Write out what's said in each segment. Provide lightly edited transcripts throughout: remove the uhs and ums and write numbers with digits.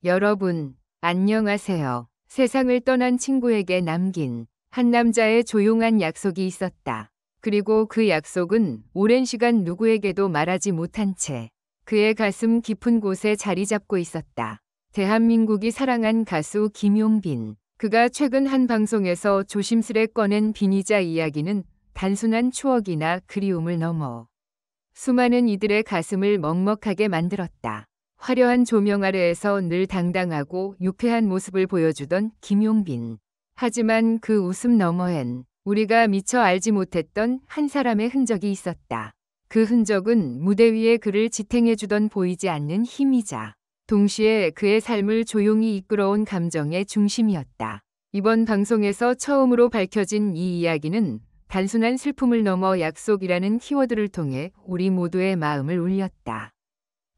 여러분, 안녕하세요. 세상을 떠난 친구에게 남긴 한 남자의 조용한 약속이 있었다. 그리고 그 약속은 오랜 시간 누구에게도 말하지 못한 채 그의 가슴 깊은 곳에 자리 잡고 있었다. 대한민국이 사랑한 가수 김용빈. 그가 최근 한 방송에서 조심스레 꺼낸 빈이자 이야기는 단순한 추억이나 그리움을 넘어 수많은 이들의 가슴을 먹먹하게 만들었다. 화려한 조명 아래에서 늘 당당하고 유쾌한 모습을 보여주던 김용빈. 하지만 그 웃음 너머엔 우리가 미처 알지 못했던 한 사람의 흔적이 있었다. 그 흔적은 무대 위에 그를 지탱해주던 보이지 않는 힘이자 동시에 그의 삶을 조용히 이끌어온 감정의 중심이었다. 이번 방송에서 처음으로 밝혀진 이 이야기는 단순한 슬픔을 넘어 약속이라는 키워드를 통해 우리 모두의 마음을 울렸다.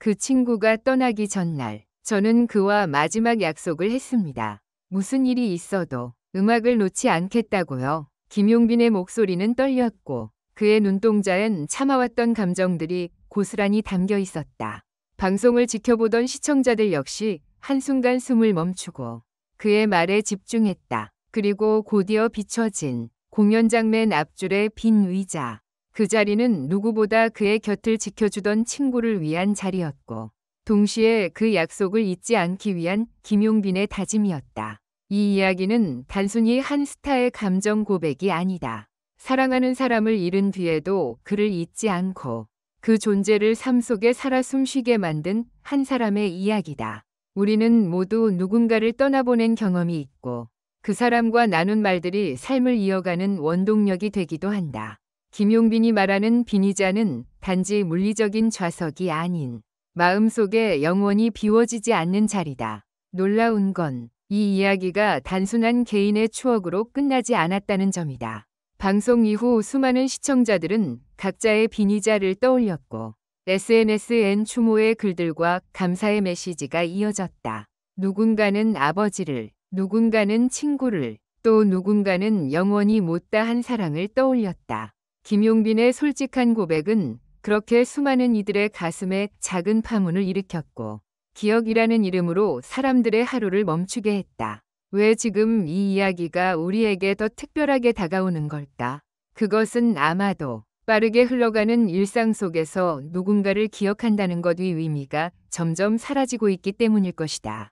그 친구가 떠나기 전날 저는 그와 마지막 약속을 했습니다. 무슨 일이 있어도 음악을 놓지 않겠다고요. 김용빈의 목소리는 떨렸고 그의 눈동자엔 참아왔던 감정들이 고스란히 담겨 있었다. 방송을 지켜보던 시청자들 역시 한순간 숨을 멈추고 그의 말에 집중했다. 그리고 곧이어 비춰진 공연장 맨 앞줄의 빈 의자. 그 자리는 누구보다 그의 곁을 지켜주던 친구를 위한 자리였고 동시에 그 약속을 잊지 않기 위한 김용빈의 다짐이었다. 이 이야기는 단순히 한 스타의 감정 고백이 아니다. 사랑하는 사람을 잃은 뒤에도 그를 잊지 않고 그 존재를 삶 속에 살아 숨쉬게 만든 한 사람의 이야기다. 우리는 모두 누군가를 떠나보낸 경험이 있고 그 사람과 나눈 말들이 삶을 이어가는 원동력이 되기도 한다. 김용빈이 말하는 빈이자는 단지 물리적인 좌석이 아닌 마음속에 영원히 비워지지 않는 자리다. 놀라운 건 이 이야기가 단순한 개인의 추억으로 끝나지 않았다는 점이다. 방송 이후 수많은 시청자들은 각자의 빈이자를 떠올렸고 SNS엔 추모의 글들과 감사의 메시지가 이어졌다. 누군가는 아버지를, 누군가는 친구를, 또 누군가는 영원히 못다한 사랑을 떠올렸다. 김용빈의 솔직한 고백은 그렇게 수많은 이들의 가슴에 작은 파문을 일으켰고 기억이라는 이름으로 사람들의 하루를 멈추게 했다. 왜 지금 이 이야기가 우리에게 더 특별하게 다가오는 걸까? 그것은 아마도 빠르게 흘러가는 일상 속에서 누군가를 기억한다는 것의 의미가 점점 사라지고 있기 때문일 것이다.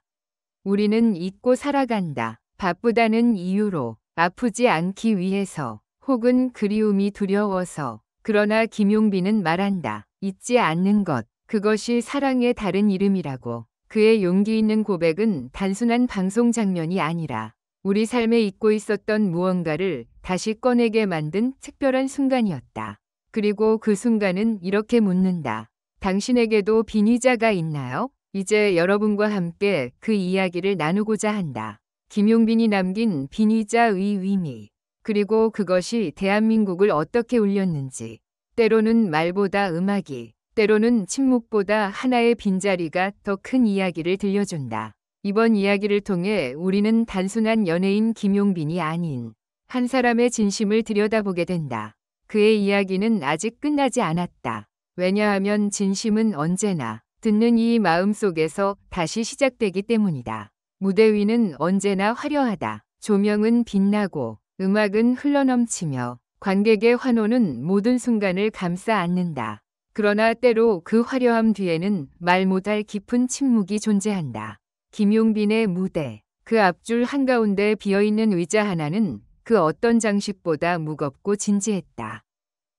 우리는 잊고 살아간다. 바쁘다는 이유로, 아프지 않기 위해서, 혹은 그리움이 두려워서. 그러나 김용빈은 말한다. 잊지 않는 것. 그것이 사랑의 다른 이름이라고. 그의 용기 있는 고백은 단순한 방송 장면이 아니라 우리 삶에 잊고 있었던 무언가를 다시 꺼내게 만든 특별한 순간이었다. 그리고 그 순간은 이렇게 묻는다. 당신에게도 빈이자가 있나요? 이제 여러분과 함께 그 이야기를 나누고자 한다. 김용빈이 남긴 빈이자의 의미. 그리고 그것이 대한민국을 어떻게 울렸는지. 때로는 말보다 음악이, 때로는 침묵보다 하나의 빈자리가 더 큰 이야기를 들려준다. 이번 이야기를 통해 우리는 단순한 연예인 김용빈이 아닌 한 사람의 진심을 들여다보게 된다. 그의 이야기는 아직 끝나지 않았다. 왜냐하면 진심은 언제나 듣는 이 마음 속에서 다시 시작되기 때문이다. 무대 위는 언제나 화려하다. 조명은 빛나고 음악은 흘러넘치며 관객의 환호는 모든 순간을 감싸 안는다. 그러나 때로 그 화려함 뒤에는 말 못할 깊은 침묵이 존재한다. 김용빈의 무대. 그 앞줄 한가운데 비어있는 의자 하나는 그 어떤 장식보다 무겁고 진지했다.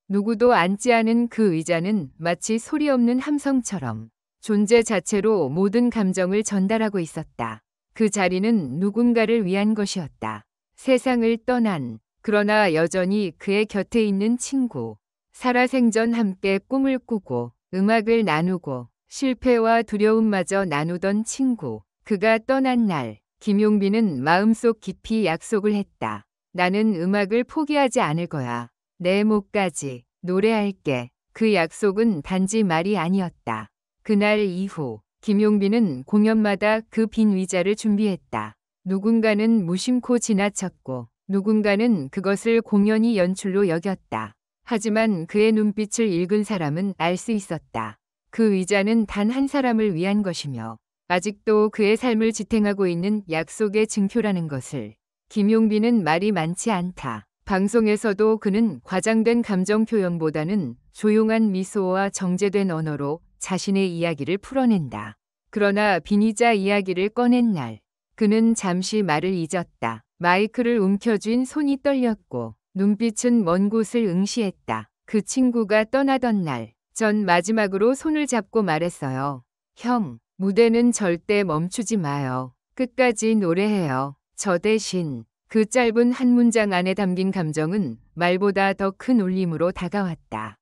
누구도 앉지 않은 그 의자는 마치 소리 없는 함성처럼 존재 자체로 모든 감정을 전달하고 있었다. 그 자리는 누군가를 위한 것이었다. 세상을 떠난, 그러나 여전히 그의 곁에 있는 친구. 살아생전 함께 꿈을 꾸고 음악을 나누고 실패와 두려움마저 나누던 친구. 그가 떠난 날 김용빈은 마음속 깊이 약속을 했다. 나는 음악을 포기하지 않을 거야. 내 목까지 노래할게. 그 약속은 단지 말이 아니었다. 그날 이후 김용빈은 공연마다 그 빈 의자를 준비했다. 누군가는 무심코 지나쳤고 누군가는 그것을 공연히 연출로 여겼다. 하지만 그의 눈빛을 읽은 사람은 알 수 있었다. 그 의자는 단 한 사람을 위한 것이며 아직도 그의 삶을 지탱하고 있는 약속의 증표라는 것을. 김용빈은 말이 많지 않다. 방송에서도 그는 과장된 감정 표현보다는 조용한 미소와 정제된 언어로 자신의 이야기를 풀어낸다. 그러나 빈이자 이야기를 꺼낸 날, 그는 잠시 말을 잊었다. 마이크를 움켜쥔 손이 떨렸고 눈빛은 먼 곳을 응시했다. 그 친구가 떠나던 날, 전 마지막으로 손을 잡고 말했어요. 형, 무대는 절대 멈추지 마요. 끝까지 노래해요. 저 대신 그 짧은 한 문장 안에 담긴 감정은 말보다 더 큰 울림으로 다가왔다.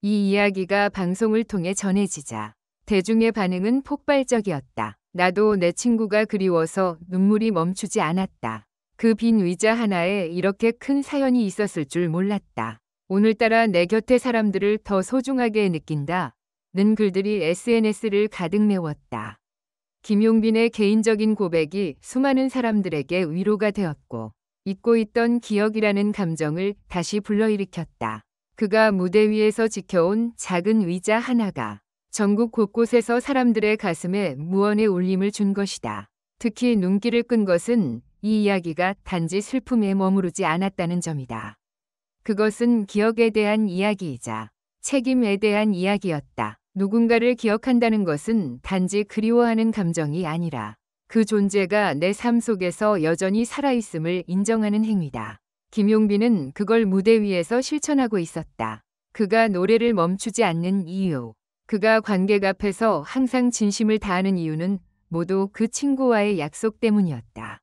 이 이야기가 방송을 통해 전해지자 대중의 반응은 폭발적이었다. 나도 내 친구가 그리워서 눈물이 멈추지 않았다. 그 빈 의자 하나에 이렇게 큰 사연이 있었을 줄 몰랐다. 오늘따라 내 곁의 사람들을 더 소중하게 느낀다. 는 글들이 SNS를 가득 메웠다. 김용빈의 개인적인 고백이 수많은 사람들에게 위로가 되었고 잊고 있던 기억이라는 감정을 다시 불러일으켰다. 그가 무대 위에서 지켜온 작은 의자 하나가 전국 곳곳에서 사람들의 가슴에 무언의 울림을 준 것이다. 특히 눈길을 끈 것은 이 이야기가 단지 슬픔에 머무르지 않았다는 점이다. 그것은 기억에 대한 이야기이자 책임에 대한 이야기였다. 누군가를 기억한다는 것은 단지 그리워하는 감정이 아니라 그 존재가 내 삶 속에서 여전히 살아있음을 인정하는 행위다. 김용빈은 그걸 무대 위에서 실천하고 있었다. 그가 노래를 멈추지 않는 이유, 그가 관객 앞에서 항상 진심을 다하는 이유는 모두 그 친구와의 약속 때문이었다.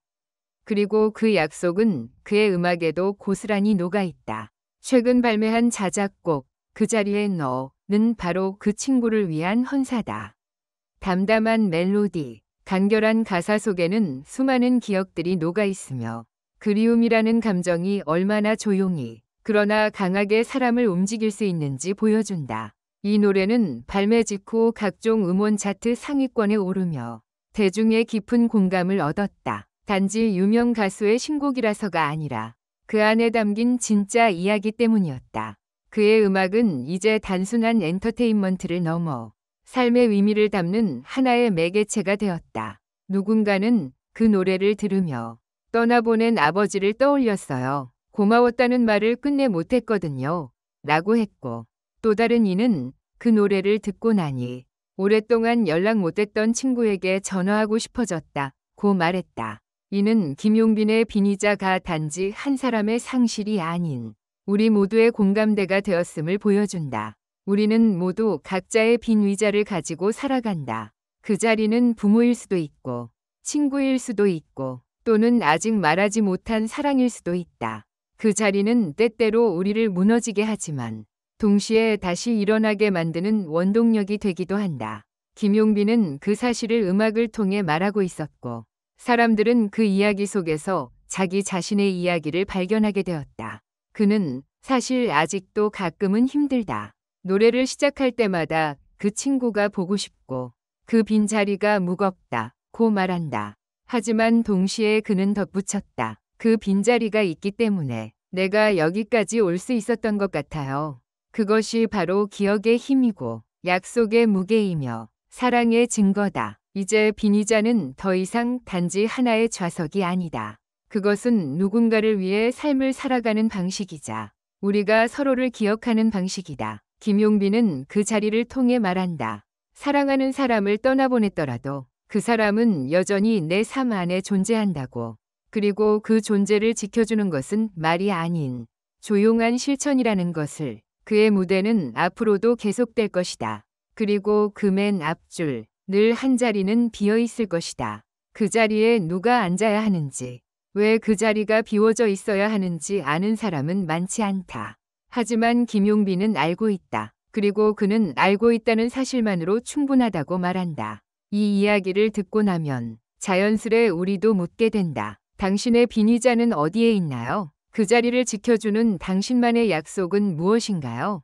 그리고 그 약속은 그의 음악에도 고스란히 녹아있다. 최근 발매한 자작곡 그 자리에 너는 바로 그 친구를 위한 헌사다. 담담한 멜로디, 간결한 가사 속에는 수많은 기억들이 녹아있으며 그리움이라는 감정이 얼마나 조용히 그러나 강하게 사람을 움직일 수 있는지 보여준다. 이 노래는 발매 직후 각종 음원 차트 상위권에 오르며 대중의 깊은 공감을 얻었다. 단지 유명 가수의 신곡이라서가 아니라 그 안에 담긴 진짜 이야기 때문이었다. 그의 음악은 이제 단순한 엔터테인먼트를 넘어 삶의 의미를 담는 하나의 매개체가 되었다. 누군가는 그 노래를 들으며 떠나보낸 아버지를 떠올렸어요. 고마웠다는 말을 끝내 못했거든요. 라고 했고 또 다른 이는 그 노래를 듣고 나니 오랫동안 연락 못했던 친구에게 전화하고 싶어졌다. 고 말했다. 이는 김용빈의 빈이자가 단지 한 사람의 상실이 아닌 우리 모두의 공감대가 되었음을 보여준다. 우리는 모두 각자의 빈 의자를 가지고 살아간다. 그 자리는 부모일 수도 있고 친구일 수도 있고 또는 아직 말하지 못한 사랑일 수도 있다. 그 자리는 때때로 우리를 무너지게 하지만 동시에 다시 일어나게 만드는 원동력이 되기도 한다. 김용빈은 그 사실을 음악을 통해 말하고 있었고 사람들은 그 이야기 속에서 자기 자신의 이야기를 발견하게 되었다. 그는 사실 아직도 가끔은 힘들다. 노래를 시작할 때마다 그 친구가 보고 싶고 그 빈자리가 무겁다. 고 말한다. 하지만 동시에 그는 덧붙였다. 그 빈자리가 있기 때문에 내가 여기까지 올 수 있었던 것 같아요. 그것이 바로 기억의 힘이고 약속의 무게이며 사랑의 증거다. 이제 빈이자는 더 이상 단지 하나의 좌석이 아니다. 그것은 누군가를 위해 삶을 살아가는 방식이자 우리가 서로를 기억하는 방식이다. 김용빈은 그 자리를 통해 말한다. 사랑하는 사람을 떠나보냈더라도 그 사람은 여전히 내 삶 안에 존재한다고. 그리고 그 존재를 지켜주는 것은 말이 아닌 조용한 실천이라는 것을. 그의 무대는 앞으로도 계속될 것이다. 그리고 그 맨 앞줄, 늘 한 자리는 비어 있을 것이다. 그 자리에 누가 앉아야 하는지, 왜 그 자리가 비워져 있어야 하는지 아는 사람은 많지 않다. 하지만 김용빈은 알고 있다. 그리고 그는 알고 있다는 사실만으로 충분하다고 말한다. 이 이야기를 듣고 나면 자연스레 우리도 묻게 된다. 당신의 빈의자는 어디에 있나요? 그 자리를 지켜주는 당신만의 약속은 무엇인가요?